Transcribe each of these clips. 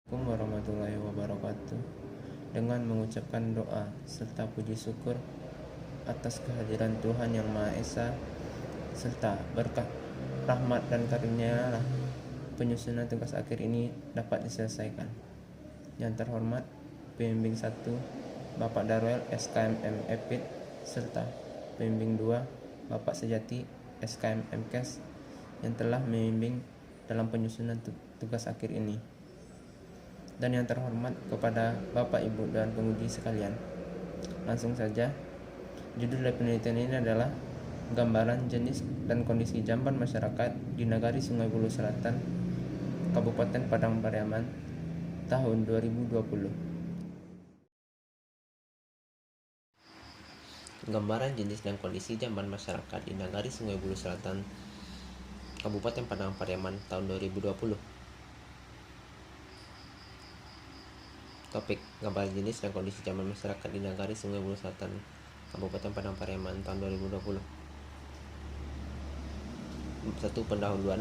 Assalamualaikum warahmatullahi wabarakatuh. Dengan mengucapkan doa serta puji syukur atas kehadiran Tuhan Yang Maha Esa serta berkah rahmat dan karunia-Nya, penyusunan tugas akhir ini dapat diselesaikan. Yang terhormat Pembimbing 1 Bapak Darwel SKMM Epid serta Pembimbing 2 Bapak Sejati SKMM Kes yang telah membimbing dalam penyusunan tugas akhir ini. Dan yang terhormat kepada Bapak, Ibu, dan penguji sekalian. Langsung saja, judul dari penelitian ini adalah Gambaran Jenis dan Kondisi Jamban Masyarakat di Nagari Sungai Buloh Selatan, Kabupaten Padang Pariaman, tahun 2020. Gambaran jenis dan kondisi jamban masyarakat di Nagari Sungai Buloh Selatan, Kabupaten Padang Pariaman, tahun 2020. Topik: gambaran jenis dan kondisi jamban masyarakat di Nagari Sungai Buloh Selatan, Kabupaten Padang Pariaman, tahun 2020. 1. Pendahuluan.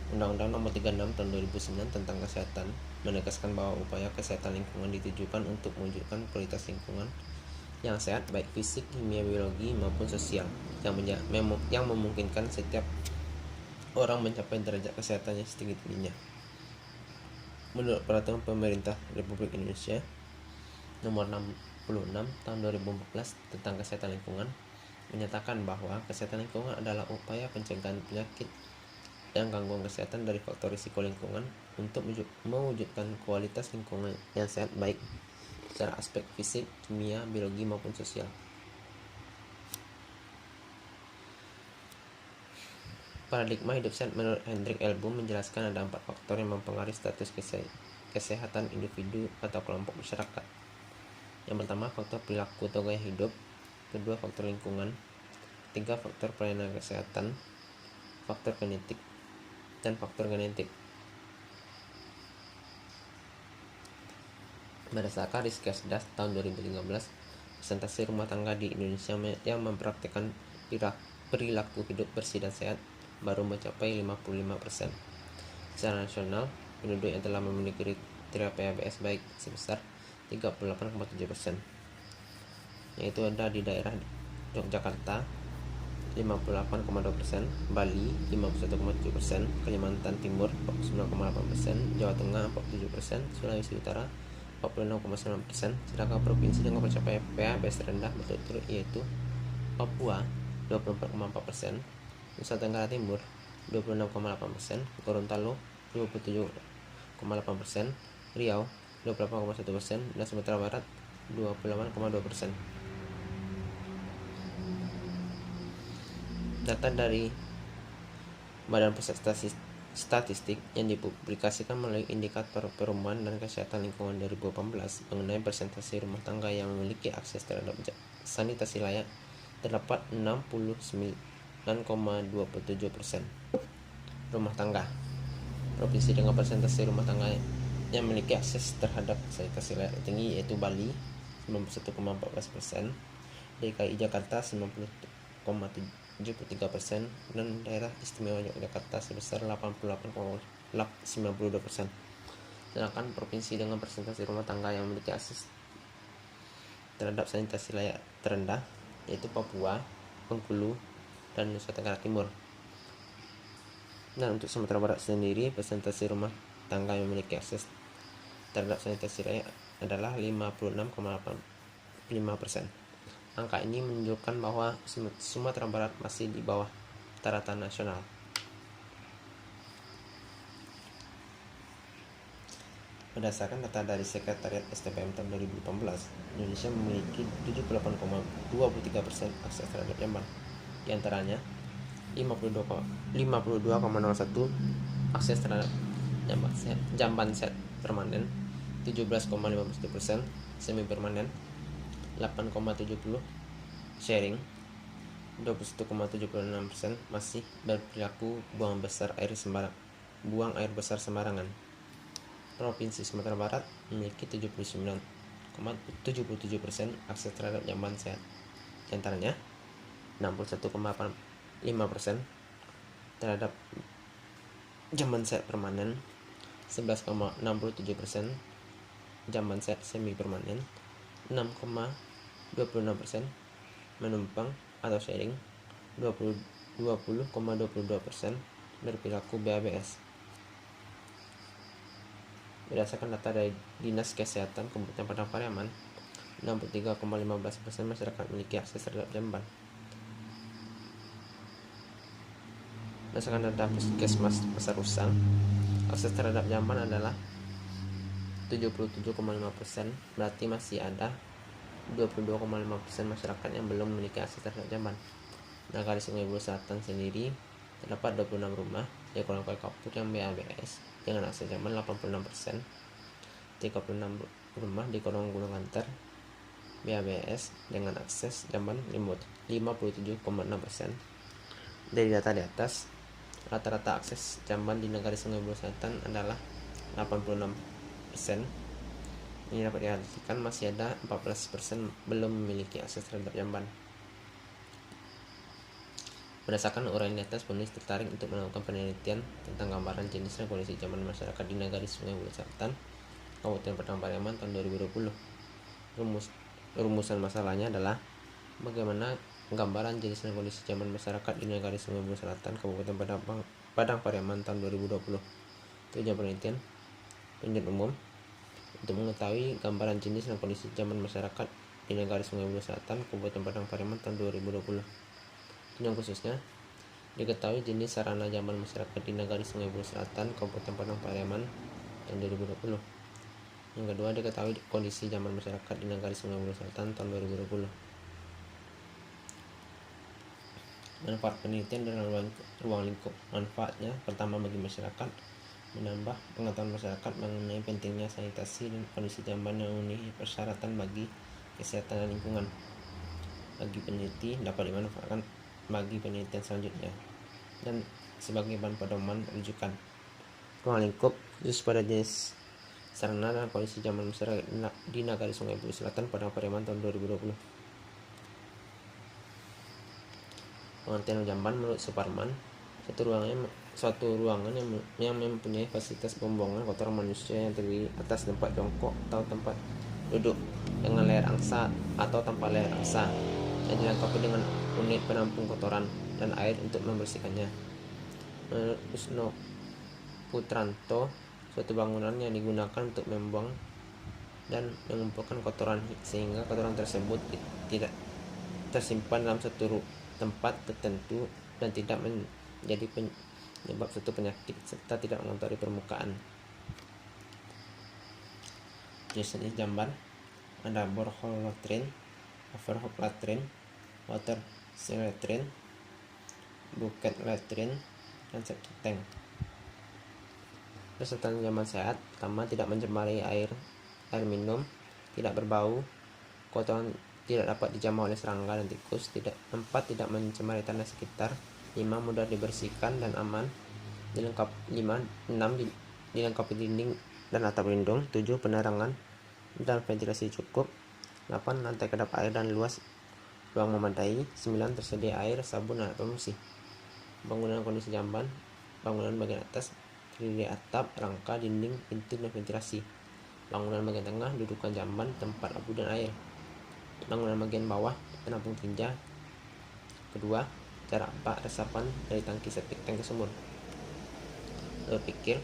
Undang-Undang Nomor 36 Tahun 2009 tentang Kesehatan menegaskan bahwa upaya kesehatan lingkungan ditujukan untuk mewujudkan kualitas lingkungan yang sehat, baik fisik, kimia, biologi maupun sosial, yang memungkinkan setiap orang mencapai derajat kesehatan yang setinggi-tingginya. Menurut Peraturan Pemerintah Republik Indonesia Nomor 66 Tahun 2014 tentang Kesehatan Lingkungan, menyatakan bahwa kesehatan lingkungan adalah upaya pencegahan penyakit dan gangguan kesehatan dari faktor risiko lingkungan untuk mewujudkan kualitas lingkungan yang sehat, baik secara aspek fisik, kimia, biologi maupun sosial. Paradigma hidup sehat menurut Hendrik Elboom menjelaskan ada 4 faktor yang mempengaruhi status kesehatan individu atau kelompok masyarakat. Yang pertama, faktor perilaku atau gaya hidup. Kedua, faktor lingkungan. Ketiga, faktor pelayanan kesehatan. Faktor genetik dan faktor genetik. Berdasarkan Riskesdas tahun 2013, presentasi rumah tangga di Indonesia yang mempraktikkan perilaku hidup bersih dan sehat baru mencapai 55%. Secara nasional, penduduk yang telah memiliki kriteria PHBS baik sebesar 38,7%, yaitu ada di daerah Yogyakarta 58,2%, Bali 51,7%, Kalimantan Timur 49,8%, Jawa Tengah 47%, Sulawesi Utara 46,9%, sedangkan provinsi dengan pencapaian PHBS rendah berturut-turut yaitu Papua 24,4%, Nusa Tenggara Timur 26,8%, Gorontalo 27,8%, Riau 28,1%, dan Sumatera Barat 28,2%. Data dari Badan Pusat Statistik yang dipublikasikan melalui Indikator Perubahan dan Kesehatan Lingkungan 2018 mengenai persentase rumah tangga yang memiliki akses terhadap sanitasi layak terdapat 69,27% rumah tangga. Provinsi dengan persentase rumah tangga yang memiliki akses terhadap sanitasi layak tinggi yaitu Bali 91,14%, DKI Jakarta 90,73%, dan daerah istimewa Yogyakarta sebesar 88,92%. Sedangkan provinsi dengan persentase rumah tangga yang memiliki akses terhadap sanitasi layak terendah yaitu Papua, Bengkulu, dan Nusa Tenggara Timur. Dan untuk Sumatera Barat sendiri, persentase rumah tangga yang memiliki akses terhadap sanitasi layak adalah 56,85%. Angka ini menunjukkan bahwa Sumatera Barat masih di bawah rata-rata nasional. Berdasarkan data dari Sekretariat STPM tahun 2018, Indonesia memiliki 78,23% akses terhadap jamban. Di antaranya 52,01 akses terhadap jamban sehat permanen, 17,51% semi permanen, 8,70 sharing, 21,76% masih berperilaku buang air besar sembarangan. Provinsi Sumatera Barat memiliki 79,77% akses terhadap jamban sehat. Di antaranya 61,85% terhadap jamban sehat permanen, 11,67%, jamban sehat semi permanen 6,26%, menumpang atau sharing 20,22%, berperilaku BABS. Berdasarkan data dari Dinas Kesehatan Kabupaten Padang Pariaman, 63,15% masyarakat memiliki akses terhadap jamban. Berdasarkan data Puskesmas Pasar Usang, akses terhadap jamban adalah 77,5%, berarti masih ada 22,5% masyarakat yang belum memiliki akses terhadap jamban. Nagari Sungai Buloh Selatan sendiri terdapat 26 rumah di Kolong Kue Kapur yang BABS dengan akses jamban 86%, 36 rumah di Kolong Gunung Antar BABS dengan akses jamban 57,6%. Dari data di atas, rata-rata akses jamban di Nagari Sungai Buloh Selatan adalah 86%. Ini dapat diartikan masih ada 14% belum memiliki akses terhadap jamban. Berdasarkan uraian di atas, penulis tertarik untuk melakukan penelitian tentang gambaran jenis dan kondisi jamban masyarakat di Nagari Sungai Buloh Selatan, Kabupaten Padang Pariaman tahun 2020. Rumusan masalahnya adalah bagaimana gambaran jenis dan kondisi jamban masyarakat di Nagari Sungai Buloh Selatan, Kabupaten Padang Pariaman tahun 2020. Tujuan penelitian: penelitian umum untuk mengetahui gambaran jenis dan kondisi jamban masyarakat di Nagari Sungai Buloh Selatan, Kabupaten Padang Pariaman tahun 2020. Tujuan khususnya: diketahui jenis sarana jamban masyarakat di Nagari Sungai Buloh Selatan, Kabupaten Padang Pariaman tahun 2020. Yang kedua, diketahui kondisi jamban masyarakat di Nagari Sungai Buloh Selatan tahun 2020. Manfaat penelitian dalam ruang lingkup. Manfaatnya: pertama, bagi masyarakat, menambah pengetahuan masyarakat mengenai pentingnya sanitasi dan kondisi jamban yang memenuhi persyaratan bagi kesehatan dan lingkungan. Bagi peneliti, dapat dimanfaatkan bagi penelitian selanjutnya dan sebagai bahan pedoman rujukan. Ruang lingkup khusus pada jenis sarana dan kondisi jamban masyarakat di Nagari Sungai Buloh Selatan, Padang Pariaman tahun 2020. Pengertian jamban menurut Suparman: suatu ruangan yang mempunyai fasilitas pembuangan kotoran manusia yang terdiri atas tempat jongkok atau tempat duduk dengan layar angsa atau tanpa layar angsa, yang dilengkapi dengan unit penampung kotoran dan air untuk membersihkannya. Menurut Usno Putranto, suatu bangunan yang digunakan untuk membuang dan mengumpulkan kotoran sehingga kotoran tersebut tidak tersimpan dalam satu tempat tertentu dan tidak menjadi penyebab suatu penyakit serta tidak mengotori permukaan. Jenis jamban ada borehole latrine, overhead latrine, water seal latrine, bucket latrine, dan septic tank. Peserta jamban sehat: pertama, tidak mencemari air minum, tidak berbau, kotoran tidak dapat dijamah oleh serangga dan tikus. 4, tidak mencemari tanah sekitar. 5, mudah dibersihkan dan aman. 6, dilengkapi dinding dan atap pelindung. 7, penerangan dan ventilasi cukup. 8, lantai kedap air dan luas ruang memadai. 9, tersedia air, sabun, dan alat pembersih. Bangunan kondisi jamban: bangunan bagian atas terdiri atap, rangka, dinding, pintu, dan ventilasi. Bangunan bagian tengah dudukan jamban, tempat abu dan air. Bangunan bagian bawah penampung tinja. Kedua, jarak bak resapan dari tangki septic tank ke sumur. Berpikir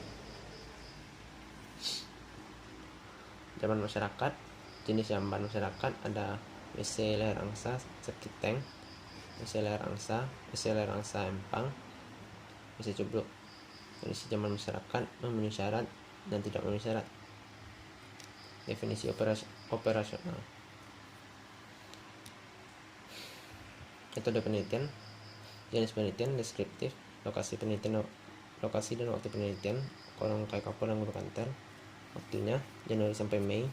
jamban masyarakat. Jenis jamban masyarakat ada WC layar angsa, septic tank, WC layar angsa empang, WC cubluk. Kondisi jamban masyarakat: memenuhi syarat dan tidak memenuhi syarat. Definisi operasional. Metode penelitian. Jenis penelitian deskriptif. Lokasi dan waktu penelitian: Kolong Kue Kapur dan Gunung Antar. Waktunya Januari sampai Mei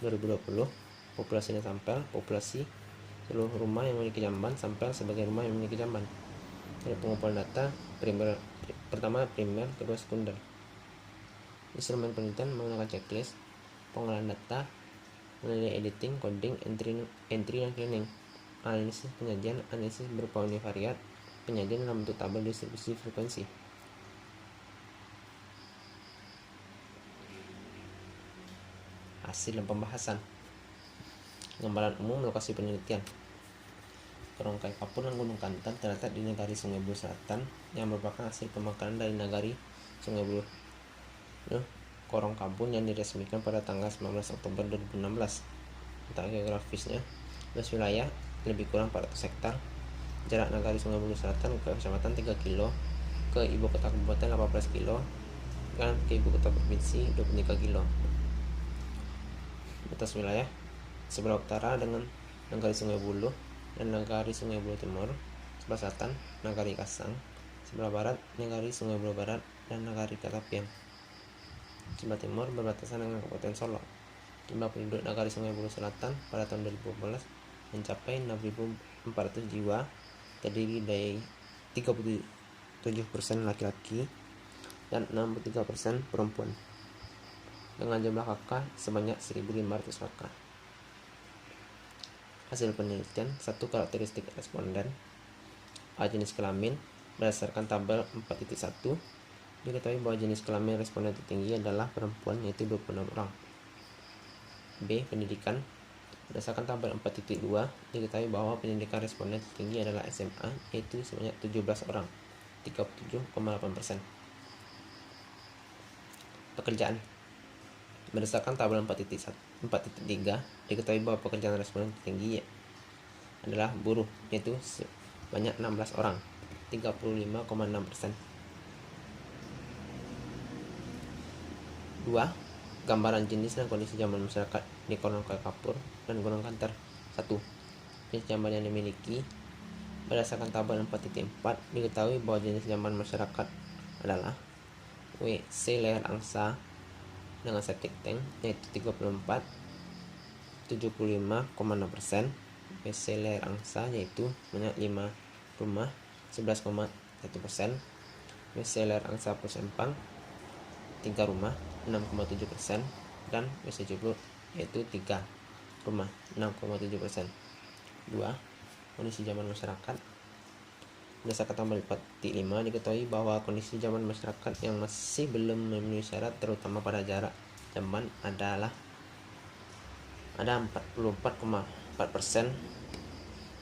2020. Populasi dan sampel: populasi seluruh rumah yang memiliki jamban, sampel sebagai rumah yang memiliki jamban. Dari pengumpulan data: pertama primer, kedua sekunder. Instrumen penelitian menggunakan checklist, pengolahan data, menilai editing, coding, entry dan cleaning. Analisis penyajian: analisis berupa univariat penyajian dalam bentuk tabel distribusi frekuensi. Hasil dan pembahasan. Gambaran umum lokasi penelitian. Korong kayu kapur dan Gunung Kantan terletak di Negari Sungai Buloh Selatan yang merupakan hasil pemakaran dari Negari Sungai Buloh. Korong Kabun yang diresmikan pada tanggal 19 Oktober 2016. Letak geografisnya, luas wilayah lebih kurang 400 hektar. Jarak Negari Sungai Buloh Selatan ke kecamatan 3 kilo, ke ibu kota kabupaten 18 kilo, dan ke ibu kota provinsi 23 kilo. Batas wilayah sebelah utara dengan Negari Sungai Buloh dan Negari Sungai Buloh Timur, sebelah selatan Negari Kasang, sebelah barat Negari Sungai Buloh Barat dan Negari Katapian. Sebelah timur berbatasan dengan Kabupaten Solok. Jumlah penduduk Negari Sungai Buloh Selatan pada tahun 2014 mencapai 6.400 jiwa, terdiri dari 37% laki-laki dan 63% perempuan, dengan jumlah kakak sebanyak 1.500 kakak. Hasil penelitian. 1. Karakteristik responden. A. Jenis kelamin. Berdasarkan tabel 4.1 diketahui bahwa jenis kelamin responden tertinggi adalah perempuan, yaitu 26 orang. B. Pendidikan. Berdasarkan tabel 4.2 diketahui bahwa pendidikan responden tertinggi adalah SMA, yaitu sebanyak 17 orang, 37,8%. Pekerjaan. Berdasarkan tabel 4.3 diketahui bahwa pekerjaan responden tertinggi adalah buruh, yaitu sebanyak 16 orang, 35,6%. 2. Gambaran jenis dan kondisi jamban masyarakat di Korong Kayu Kapur dan Gunung Kanter. 1. Jenis jamban yang dimiliki. Berdasarkan tabel 4.4 diketahui bahwa jenis jamban masyarakat adalah WC leher angsa dengan septic tank, yaitu 34, 75,6%. WC leher angsa yaitu banyak 5 rumah, 11,1%. WC leher angsa plus empang 3 rumah, 6,7%. Dan WC cupluk yaitu 3 rumah, 6,7%. 2. Kondisi zaman masyarakat. Berdasarkan tabel 4.5 diketahui bahwa kondisi jamban masyarakat yang masih belum memenuhi syarat, terutama pada jarak jamban, ada 44,4%,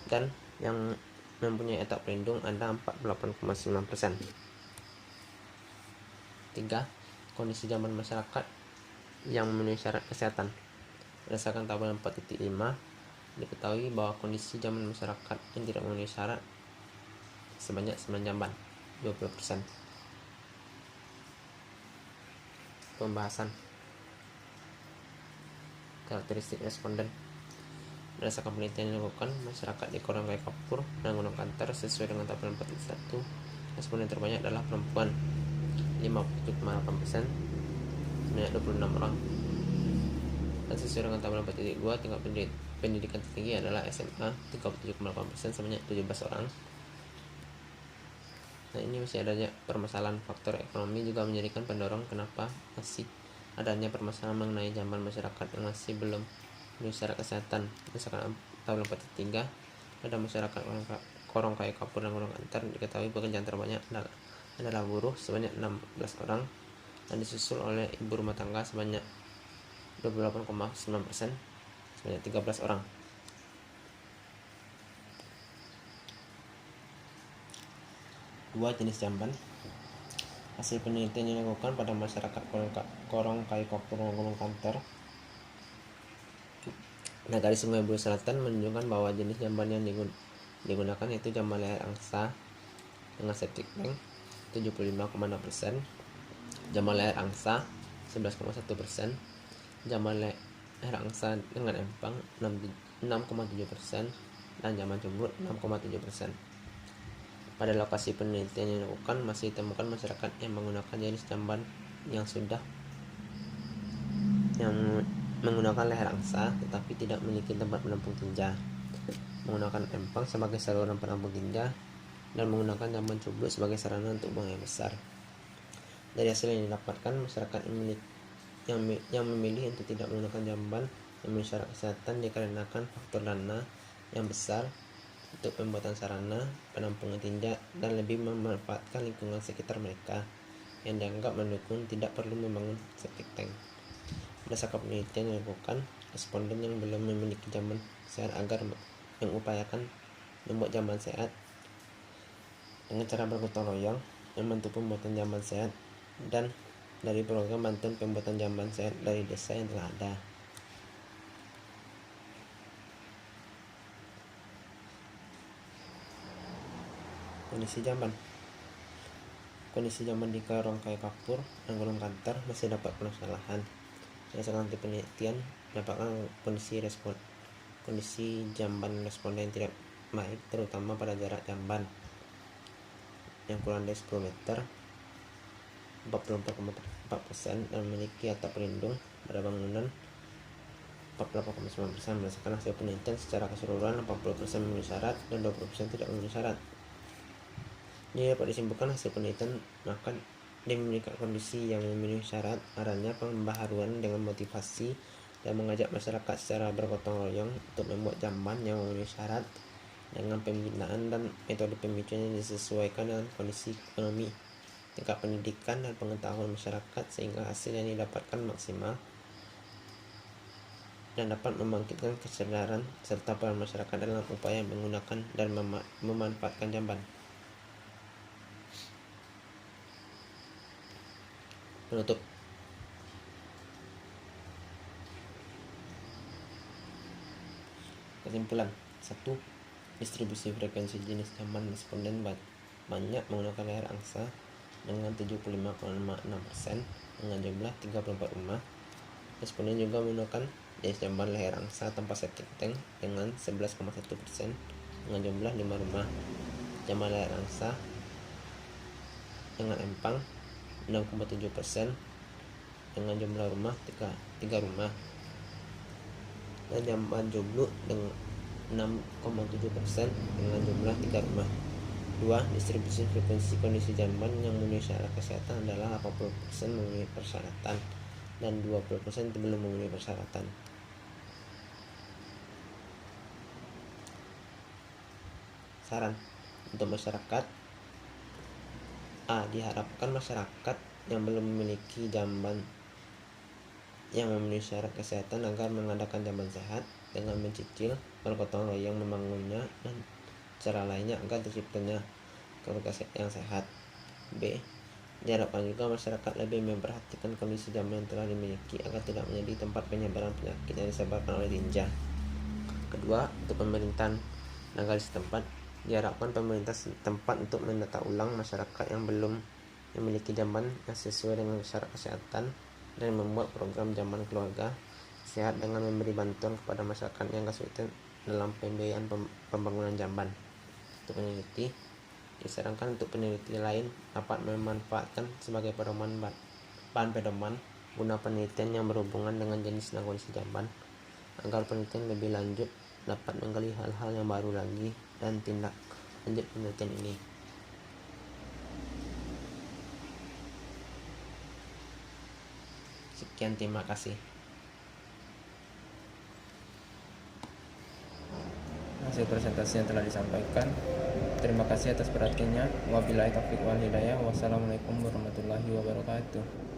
dan yang mempunyai atap pelindung ada 48,9%. 3. Kondisi jamban masyarakat yang memenuhi syarat kesehatan. Berdasarkan tabel 4.5 diketahui bahwa kondisi jamban masyarakat yang tidak memenuhi syarat sebanyak 9 jamban, 20%. Pembahasan. Karakteristik responden. Berdasarkan penelitian yang dilakukan, masyarakat di Korong Kayu Kapur dan Gunung Kanter sesuai dengan tabel 4.1, responden terbanyak adalah perempuan, 57,8%, sebanyak 26 orang. Dan sesuai dengan tabel 4.2, tingkat pendidikan tertinggi adalah SMA, 37,8%, sebanyak 17 orang. Nah, ini masih adanya permasalahan faktor ekonomi juga menjadikan pendorong kenapa masih adanya permasalahan mengenai jamban masyarakat yang masih belum memenuhi syarat kesehatan. Misalkan tabel 4.3, pada masyarakat Korong Kayu Kapur dan Gunung Kanter diketahui pekerjaan terbanyak adalah buruh sebanyak 16 orang, dan disusul oleh ibu rumah tangga sebanyak 28,9%, sebanyak 13 orang. 2. Jenis jamban. Hasil penelitian yang dilakukan pada masyarakat Korong Kayu Kapur dan Gunung Kanter, Negari Sungai Buloh Selatan, menunjukkan bahwa jenis jamban yang digunakan yaitu jamban leher angsa dengan septic tank 75,6%, jamban leher angsa 11,1%, jamban leher angsa dengan empang 6,7%, dan jamban cumbrut 6,7%. Pada lokasi penelitian yang dilakukan masih ditemukan masyarakat yang menggunakan jenis jamban yang menggunakan leher angsa tetapi tidak memiliki tempat menampung tinja, menggunakan empang sebagai saluran penampung tinja, dan menggunakan jamban cumbrut sebagai sarana untuk buang air besar. Dari hasil yang didapatkan, masyarakat yang memilih untuk tidak menggunakan jamban yang memenuhi syarat kesehatan dikarenakan faktor dana yang besar untuk pembuatan sarana penampungan tinja dan lebih memanfaatkan lingkungan sekitar mereka yang dianggap mendukung tidak perlu membangun septic tank. Berdasarkan penelitian yang dilakukan, responden yang belum memiliki jamban sehat agar mengupayakan membuat jamban sehat dengan cara bergotong royong membantu pembuatan jamban sehat dan dari program bantuan pembuatan jamban sehat dari desa yang telah ada. Kondisi jamban di rongkai kapur dan gulung kantor masih dapat permasalahan. Berdasarkan penelitian, dapatkan kondisi jamban responden tidak baik, terutama pada jarak jamban yang kurang dari 10 meter. 44,4% dan memiliki atap pelindung pada bangunan 48,9%. Berdasarkan hasil penelitian secara keseluruhan, 80% memenuhi syarat dan 20% tidak memenuhi syarat. Jadi dapat disimpulkan hasil penelitian, maka dia memiliki kondisi yang memenuhi syarat, adanya pembaharuan dengan motivasi dan mengajak masyarakat secara bergotong royong untuk membuat jamban yang memenuhi syarat dengan pembinaan dan metode pemicuan yang disesuaikan dengan kondisi ekonomi, tingkat pendidikan dan pengetahuan masyarakat sehingga hasil yang didapatkan maksimal dan dapat membangkitkan kesadaran serta peran masyarakat dalam upaya menggunakan dan memanfaatkan jamban. Penutup. Kesimpulan. 1. Distribusi frekuensi jenis jamban responden banyak menggunakan layar angsa dengan 75,6% dengan jumlah 34 rumah. Responden juga menggunakan jenis jamban layar angsa tanpa septic tank dengan 11,1% dengan jumlah 5 rumah. Jamban layar angsa dengan empang 6,7% dengan jumlah rumah 3 rumah, dan jamban jomblo dengan 6,7% dengan jumlah 3 rumah. 2. Distribusi frekuensi kondisi jamban yang memenuhi syarat kesehatan adalah 80% memenuhi persyaratan dan 20% belum memenuhi persyaratan. Saran untuk masyarakat: A. Diharapkan masyarakat yang belum memiliki jamban yang memenuhi syarat kesehatan agar mengadakan jamban sehat dengan mencicil, bergotong royong membangunnya, dan cara lainnya agar terciptanya keluarga yang sehat. B. Diharapkan juga masyarakat lebih memperhatikan kondisi jamban yang telah dimiliki agar tidak menjadi tempat penyebaran penyakit yang disebabkan oleh tinja. Kedua, untuk pemerintahan negara setempat, diharapkan pemerintah setempat untuk mendata ulang masyarakat yang belum memiliki jamban yang sesuai dengan syarat kesehatan dan membuat program jamban keluarga sehat dengan memberi bantuan kepada masyarakat yang kesulitan dalam pembiayaan pembangunan jamban. Untuk peneliti, disarankan untuk peneliti lain dapat memanfaatkan sebagai bahan pedoman guna penelitian yang berhubungan dengan jenis dan kondisi jamban agar penelitian lebih lanjut dapat menggali hal-hal yang baru lagi dan tindak lanjut penelitian ini. Sekian, terima kasih. Hasil presentasi yang telah disampaikan. Terima kasih atas perhatiannya. Wabillahi taufiq wal hidayah. Wassalamualaikum warahmatullahi wabarakatuh.